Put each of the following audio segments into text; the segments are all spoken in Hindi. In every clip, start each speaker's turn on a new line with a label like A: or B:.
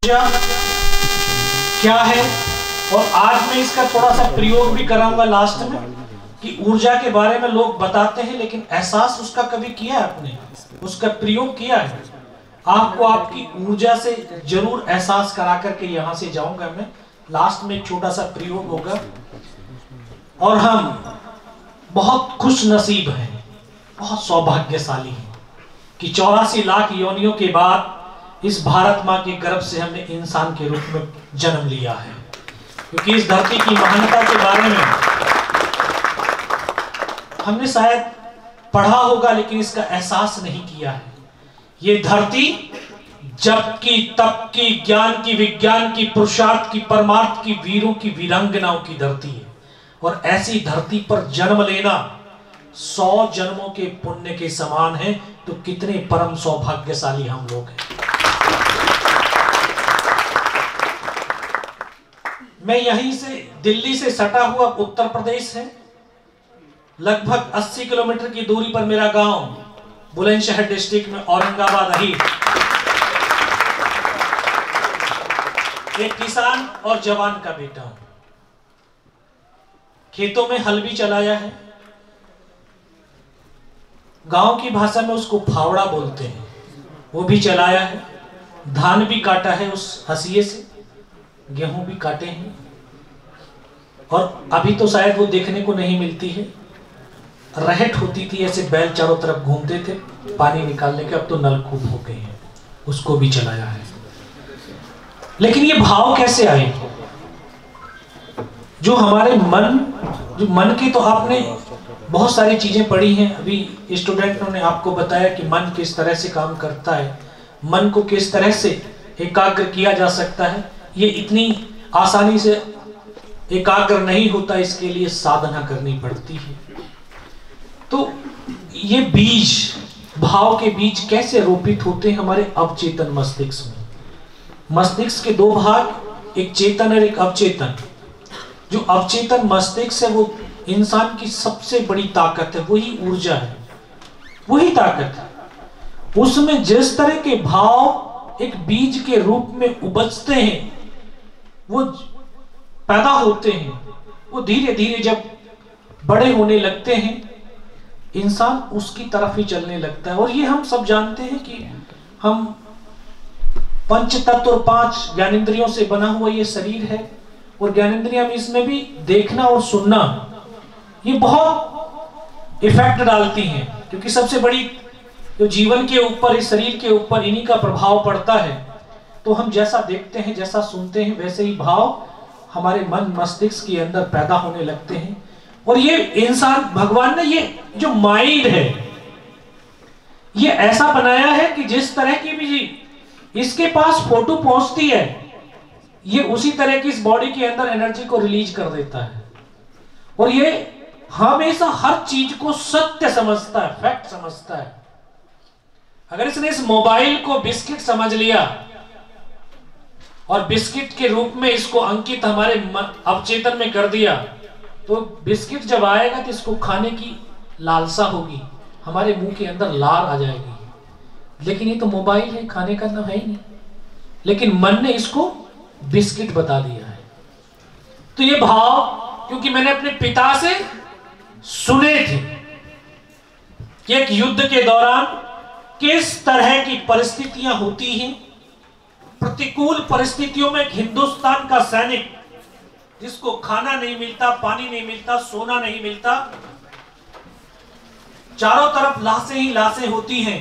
A: क्या है, और आज मैं इसका थोड़ा सा प्रयोग भी कराऊंगा लास्ट में कि ऊर्जा के बारे में लोग बताते हैं लेकिन एहसास उसका कभी किया है आपने, उसका प्रयोग किया है? आपको आपकी ऊर्जा से जरूर एहसास करा करके यहां से जाऊंगा मैं। लास्ट में एक छोटा सा प्रयोग होगा। और हम बहुत खुश नसीब हैं, बहुत सौभाग्यशाली हैं कि 84 लाख योनियों के बाद इस भारत माँ के गर्भ से हमने इंसान के रूप में जन्म लिया है। क्योंकि इस धरती की महानता के बारे में हमने शायद पढ़ा होगा लेकिन इसका एहसास नहीं किया है। ये धरती जप की, तप की, ज्ञान की, विज्ञान की, पुरुषार्थ की, परमार्थ की, वीरों की, वीरांगनाओं की धरती है। और ऐसी धरती पर जन्म लेना 100 जन्मों के पुण्य के समान है। तो कितने परम सौभाग्यशाली हम लोग हैं। मैं यहीं से, दिल्ली से सटा हुआ उत्तर प्रदेश है, लगभग 80 किलोमीटर की दूरी पर मेरा गांव, बुलंदशहर डिस्ट्रिक्ट में औरंगाबाद अही। एक किसान और जवान का बेटा हूं। खेतों में हल भी चलाया है। गांव की भाषा में उसको फावड़ा बोलते हैं, वो भी चलाया है। धान भी काटा है उस हंसिए से, गेहूं भी काटे हैं। और अभी तो शायद वो देखने को नहीं मिलती है। रहट होती थी, ऐसे बैल चारों तरफ घूमते थे पानी निकालने के, अब तो नलकूप हो गए हैं, उसको भी चलाया है। लेकिन ये भाव कैसे आए? जो हमारे मन की, तो आपने बहुत सारी चीजें पढ़ी हैं। अभी स्टूडेंटों ने आपको बताया कि मन किस तरह से काम करता है, मन को किस तरह से एकाग्र किया जा सकता है। ये इतनी आसानी से एकाग्र नहीं होता, इसके लिए साधना करनी पड़ती है। तो ये बीज, भाव के बीज कैसे रोपित होते हैं हमारे अवचेतन मस्तिष्क में? मस्तिष्क के 2 भाग, एक चेतन और एक अवचेतन। जो अवचेतन मस्तिष्क है वो इंसान की सबसे बड़ी ताकत है, वही ऊर्जा है, वही ताकत है। उसमें जिस तरह के भाव एक बीज के रूप में उपजते हैं, वो पैदा होते हैं, वो धीरे धीरे जब बड़े होने लगते हैं इंसान उसकी तरफ ही चलने लगता है। और ये हम सब जानते हैं कि हम पंच तत्व और 5 ज्ञानेंद्रियों से बना हुआ ये शरीर है। और ज्ञानेंद्रियां में इसमें भी देखना और सुनना, ये बहुत इफेक्ट डालती हैं। क्योंकि सबसे बड़ी जो जीवन के ऊपर, इस शरीर के ऊपर इन्हीं का प्रभाव पड़ता है। तो हम जैसा देखते हैं, जैसा सुनते हैं, वैसे ही भाव हमारे मन मस्तिष्क के अंदर पैदा होने लगते हैं। और ये इंसान, भगवान ने ये जो माइंड है ये ऐसा बनाया है कि जिस तरह की भी इसके पास फोटो पहुंचती है, ये उसी तरह की इस बॉडी के अंदर एनर्जी को रिलीज कर देता है। और ये हमेशा हर चीज को सत्य समझता है, फैक्ट समझता है। अगर इसने इस मोबाइल को बिस्किट समझ लिया और बिस्किट के रूप में इसको अंकित हमारे अवचेतन में कर दिया, तो बिस्किट जब आएगा तो इसको खाने की लालसा होगी, हमारे मुंह के अंदर लार आ जाएगी। लेकिन ये तो मोबाइल है, खाने का नाम है ही नहीं। लेकिन मन ने इसको बिस्किट बता दिया है। तो ये भाव, क्योंकि मैंने अपने पिता से सुने थे कि एक युद्ध के दौरान किस तरह की परिस्थितियां होती हैं। प्रतिकूल परिस्थितियों में हिंदुस्तान का सैनिक, जिसको खाना नहीं मिलता, पानी नहीं मिलता, सोना नहीं मिलता, चारों तरफ लाशें ही लाशें होती हैं,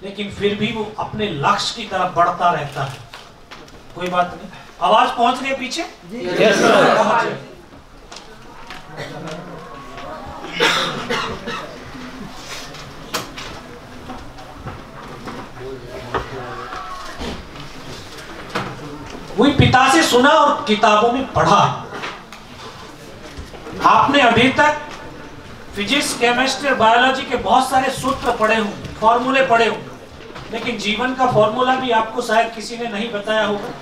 A: लेकिन फिर भी वो अपने लक्ष्य की तरफ बढ़ता रहता है। कोई बात नहीं, आवाज पहुंच रही है पीछे? Yes sir. वही पिता से सुना और किताबों में पढ़ा। आपने अभी तक फिजिक्स, केमिस्ट्री और बायोलॉजी के बहुत सारे सूत्र पढ़े होंगे, फॉर्मूले पढ़े होंगे, लेकिन जीवन का फॉर्मूला भी आपको शायद किसी ने नहीं बताया होगा।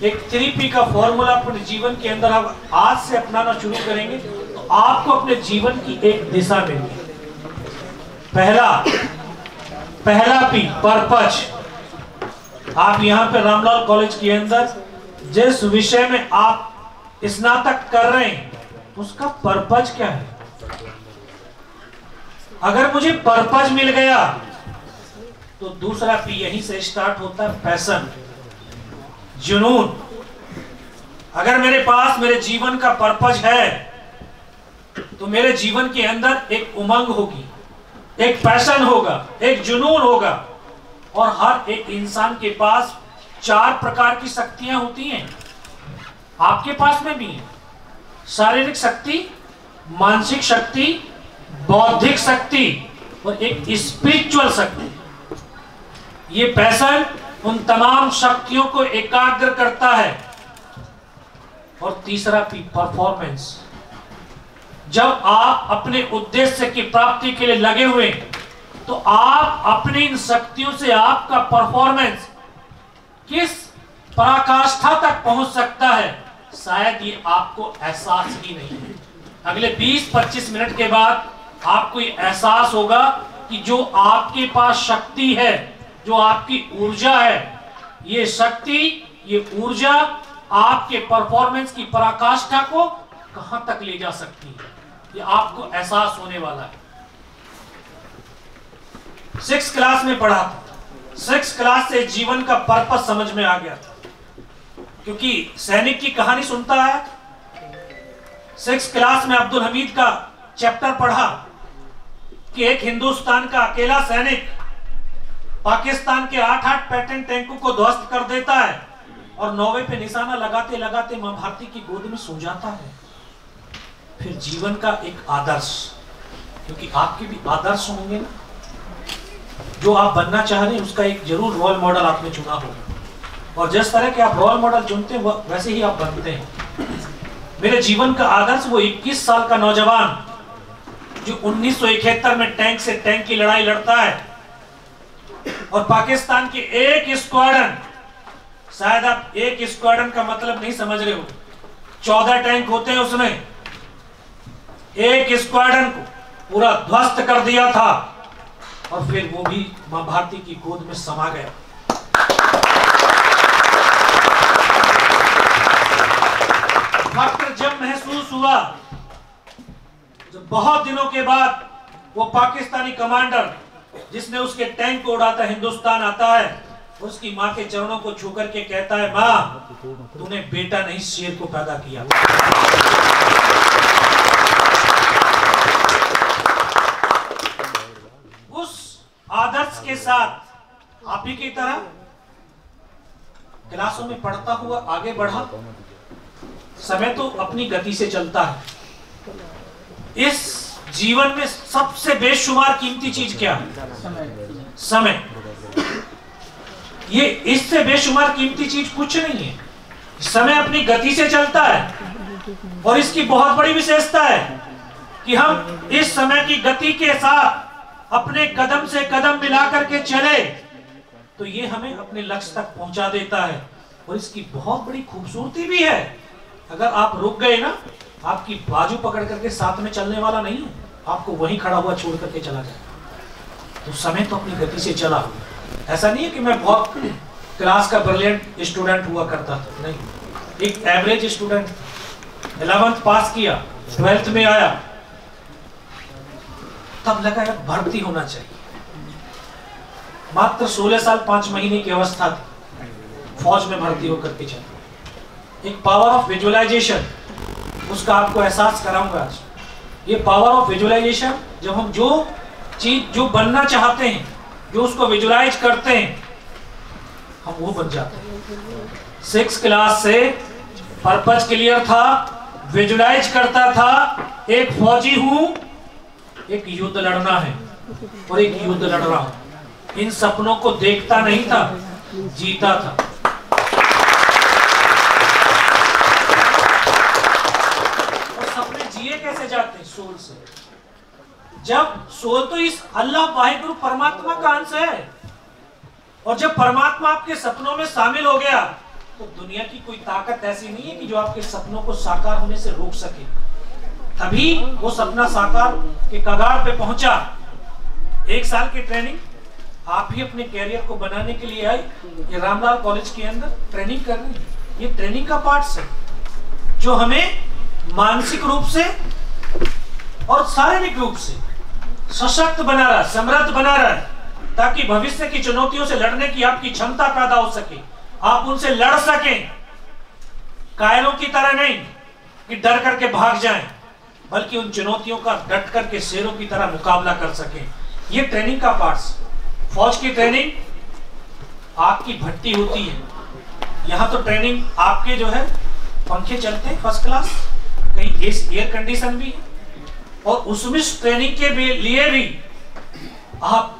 A: एक 3P का फॉर्मूला अपने जीवन के अंदर आप आज से अपनाना शुरू करेंगे तो आपको अपने जीवन की एक दिशा मिलेगी। पहला P, पर्पज। आप यहाँ पे रामलाल कॉलेज के अंदर जिस विषय में आप स्नातक कर रहे हैं उसका पर्पज क्या है? अगर मुझे पर्पज मिल गया तो दूसरा पी यहीं से स्टार्ट होता है, पैशन, जुनून। अगर मेरे पास मेरे जीवन का पर्पज है तो मेरे जीवन के अंदर एक उमंग होगी, एक पैशन होगा, एक जुनून होगा। और हर एक इंसान के पास 4 प्रकार की शक्तियां होती हैं, आपके पास में भी है। शारीरिक शक्ति, मानसिक शक्ति, बौद्धिक शक्ति और एक स्पिरिचुअल शक्ति। ये पैशन उन तमाम शक्तियों को एकाग्र करता है। और तीसरा पी, परफॉर्मेंस। जब आप अपने उद्देश्य की प्राप्ति के लिए लगे हुए तो आप अपनी इन शक्तियों से आपका परफॉर्मेंस किस पराकाष्ठा तक पहुंच सकता है, शायद ये आपको एहसास ही नहीं है। अगले 20-25 मिनट के बाद आपको ये एहसास होगा कि जो आपके पास शक्ति है, जो आपकी ऊर्जा है, ये शक्ति, ये ऊर्जा आपके परफॉर्मेंस की पराकाष्ठा को कहां तक ले जा सकती है, ये आपको एहसास होने वाला है। 6th क्लास में पढ़ा था, 6th क्लास से जीवन का पर्पस समझ में आ गया था, क्योंकि सैनिक की कहानी सुनता है। 6th क्लास में अब्दुल हमीद का चैप्टर पढ़ा कि एक हिंदुस्तान का अकेला सैनिक पाकिस्तान के 8-8 पैटर्न टैंकों को ध्वस्त कर देता है और नौवे पे निशाना लगाते लगाते मां भारती की गोद में सो जाता है। फिर जीवन का एक आदर्श, क्योंकि आपके भी आदर्श होंगे ना, जो आप बनना चाह रहे हैं उसका एक जरूर रोल मॉडल आपने चुना होगा। और जिस तरह के आप रोल मॉडल चुनते हैं वैसे ही आप बनते हैं। मेरे जीवन का आदर्श वो 21 साल का नौजवान जो 1971 में टैंक से टैंक की लड़ाई लड़ता है और पाकिस्तान के एक स्क्वाड्रन, शायद आप एक स्क्वाड्रन का मतलब नहीं समझ रहे हो, 14 टैंक होते हैं उसमें, एक स्क्वाड्रन को पूरा ध्वस्त कर दिया था और फिर वो भी मां भारती की गोद में समा गया। जब महसूस हुआ, जब बहुत दिनों के बाद वो पाकिस्तानी कमांडर जिसने उसके टैंक को उड़ाता हिंदुस्तान आता है, उसकी मां के चरणों को छू करके कहता है, मां तूने बेटा नहीं शेर को पैदा किया। उस आदर्श के साथ आप ही की तरह क्लासों में पढ़ता हुआ आगे बढ़ा। समय तो अपनी गति से चलता है। इस जीवन में सबसे बेशुमार कीमती चीज क्या है? समय। ये इससे बेशुमार कीमती चीज कुछ नहीं है। समय अपनी गति से चलता है और इसकी बहुत बड़ी विशेषता है कि हम इस समय की गति के साथ अपने कदम से कदम मिला करके चले तो ये हमें अपने लक्ष्य तक पहुंचा देता है। और इसकी बहुत बड़ी खूबसूरती भी है, अगर आप रुक गए ना, आपकी बाजू पकड़ करके साथ में चलने वाला नहीं है, आपको वहीं खड़ा हुआ छोड़ करके चला जाए। तो समय तो अपनी गति से चला। ऐसा नहीं है कि मैं बहुत क्लास का ब्रिलियंट स्टूडेंट हुआ करता था, नहीं, एक एवरेज स्टूडेंट। 11th पास किया, 12th में आया, तब लगा यार भर्ती होना चाहिए। मात्र 16 साल 5 महीने की अवस्था थी, फौज में भर्ती होकर के चला। एक पावर ऑफ विजुअलाइजेशन, उसका आपको एहसास कराऊंगा आज। ये पावर ऑफ विजुअलाइजेशन, जब हम जो चीज जो बनना चाहते हैं, जो उसको विजुअलाइज करते हैं, हम वो बन जाते हैं। 6th क्लास से पर्पस क्लियर था, विजुअलाइज करता था, एक फौजी हूं, एक युद्ध लड़ना है और एक युद्ध लड़ रहा हूं। इन सपनों को देखता नहीं था, जीता था। कैसे जाते हैं? सोल से। जब सोल तो इस अल्लाह वाहिगुरु परमात्मा का अंश है, और जब परमात्मा आपके सपनों में शामिल हो गया तो दुनिया की कोई ताकत ऐसी नहीं है कि जो आपके सपनों को साकार होने से रोक सके। तभी वो सपना साकार के कगार पे पहुंचा। 1 साल की ट्रेनिंग, आप ही अपने कैरियर को बनाने के लिए आई, ये रामलाल कॉलेज के अंदर ट्रेनिंग कर रही है। ये ट्रेनिंग का पार्ट है जो हमें मानसिक रूप से और शारीरिक रूप से सशक्त बना रहा है, समृद्ध बना रहा है, ताकि भविष्य की चुनौतियों से लड़ने की आपकी क्षमता पैदा हो सके, आप उनसे लड़ सकें। कायरों की तरह नहीं कि डर करके भाग जाएं, बल्कि उन चुनौतियों का डट करके शेरों की तरह मुकाबला कर सकें। ये ट्रेनिंग का पार्ट। फौज की ट्रेनिंग आग की भट्टी होती है, यहाँ तो ट्रेनिंग आपके जो है पंखे चलते हैं फर्स्ट क्लास, कहीं एयर कंडीशन भी है, और उसमें ट्रेनिंग के लिए भी आप